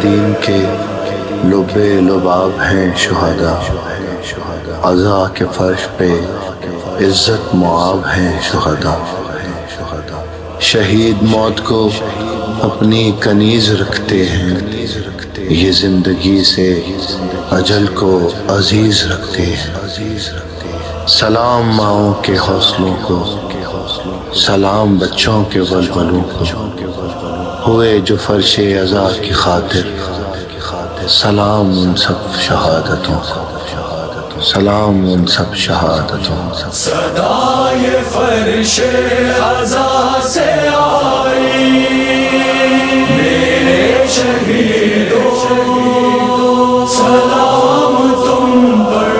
دین کے لبے لباب ہیں شہداء، عزا کے فرش پہ عزت معاب ہیں شہداء۔ شہید موت کو اپنی کنیز رکھتے ہیں، یہ زندگی سے اجل کو عزیز رکھتے ہیں۔ سلام ماؤں کے حوصلوں کو، سلام بچوں کے ولولوں کو، ہوئے جو فرش عزا کی خاطر، سلام ان سب شہادتوں کو، سلام ان سب شہادتوں کو۔ صدائے فرش عزا سے آئی میرے شہیدوں، سلام تم پر۔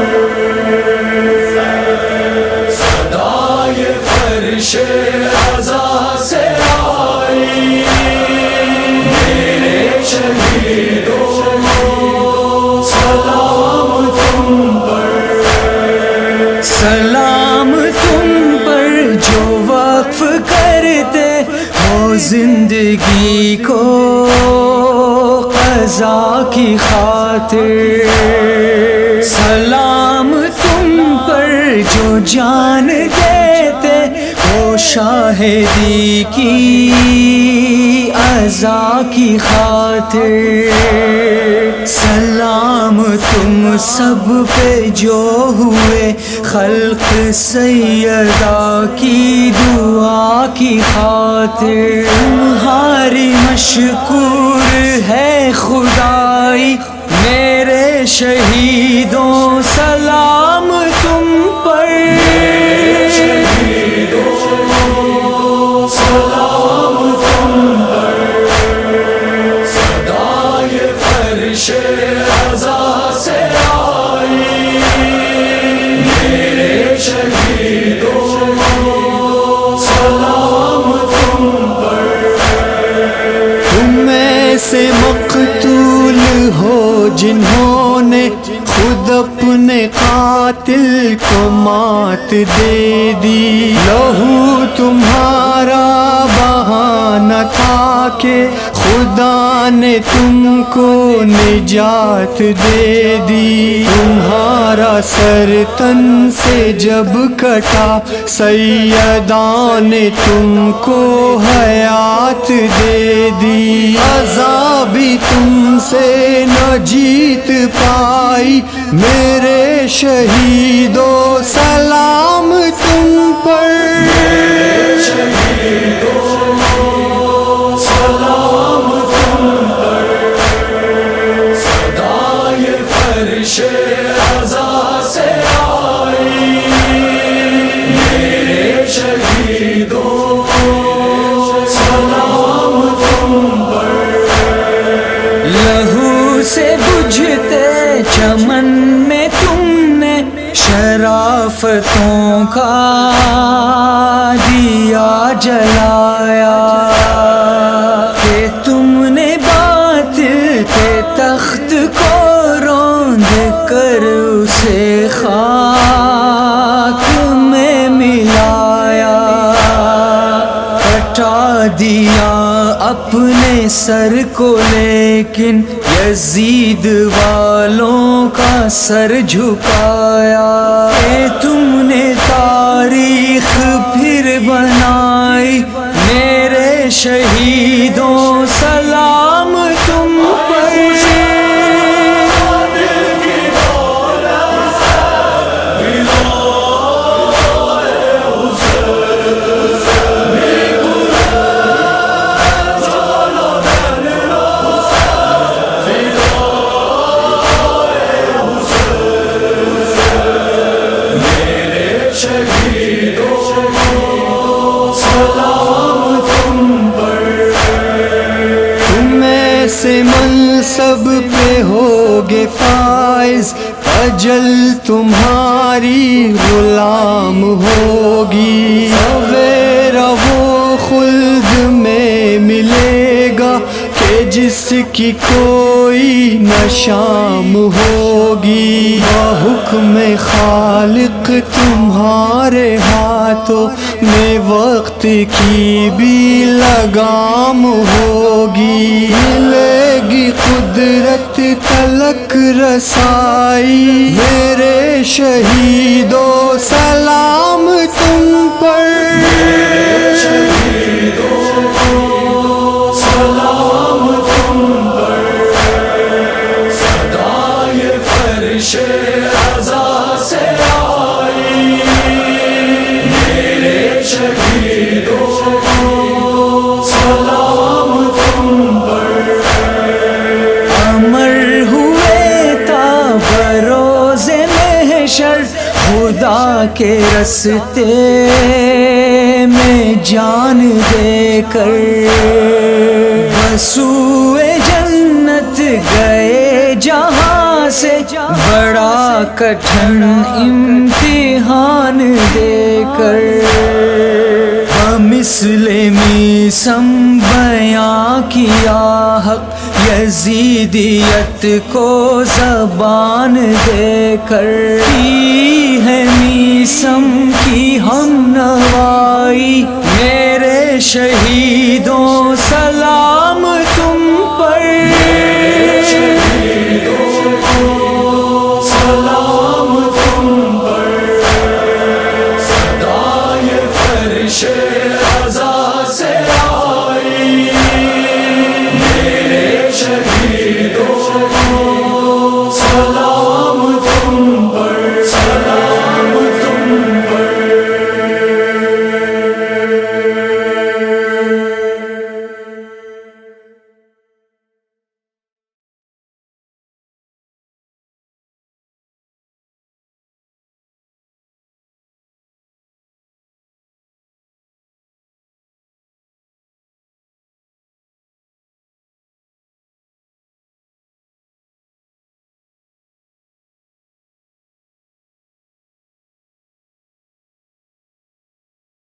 صدائے فرش عزا سے آئی میرے شہیدوں، سلام تم پر۔ سلام تم پر جو وقف کرتے ہو زندگی کو قضا کی خاطر، سلام تم پر جو جان دیتے ہو شاہدی کی عزا کی خاطر، سلام تم سب پہ جو ہوئے خلق سیدہ کی دعا کی خاطر، تمہاری مشکور ہے خدائی میرے شہیدوں، سلام تم پر۔ سلام تم پر۔ صدائے فرش عزا سے آئی میرے شہیدوں، سلام تم پر۔ تم میں سے مقتول ہو جنہوں نے خود اپنے قاتل کو مات دے دی، لہو تمہارا بہانہ تھا کہ خدا نے تم کو نجات دے دی، تمہارا سر تن سے جب کٹا سیدہ نے تم کو حیات دے دی، عذابی تم سے نہ جیت پائی میرے شہیدوں، سلام تم پر۔ سلام تم پر۔ صدائے فرش عزا سے آئی میرے شہیدوں، سلام تم پر۔ لہو سے بجھتے چمن میں تم نے شرافتوں کا دیا جلایا، کہ تم نے باطل کے تخت کو روند کر اسے خاک میں ملایا، ہٹا دیا اپنے سر کو لیکن یزید والوں کا سر جھکایا، کہ تم نے تاریخ پھر بنائی میرے شہیدوں، سلام تم پر۔ سے منصب پہ ہوگے فائز، اجل تمہاری غلام ہوگی، سویرا وہ خلد میں ملے گا کہ جس کی کوئی نہ شام ہوگی، حکم خالق تمہارے ہاتھوں میں وقت کی بھی لگام ہوگی، ملے گی خود حضرت تلک رسائی، میرے شہیدوں سلام تم پر، میرے شہیدوں سلام تم پر، صدائے فرش رضا سے آئی، میرے شہیدوں سلام تم پر، امر ہوئے تا بروز محشر خدا کے رستے میں جان دے کر، بسوئے جنت گئے جہاں سے بڑا کٹھن امتحان دے کر، بمثل میسم بیاں کیا حق یزیدیت کو زبان دے کر، کی ہے میسم کی ہم نوائی، میرے شہیدوں سلام تم پر، میرے شہیدوں سلام تم پر، صدائے فرش رضا سے آئی، میرے شہیدوں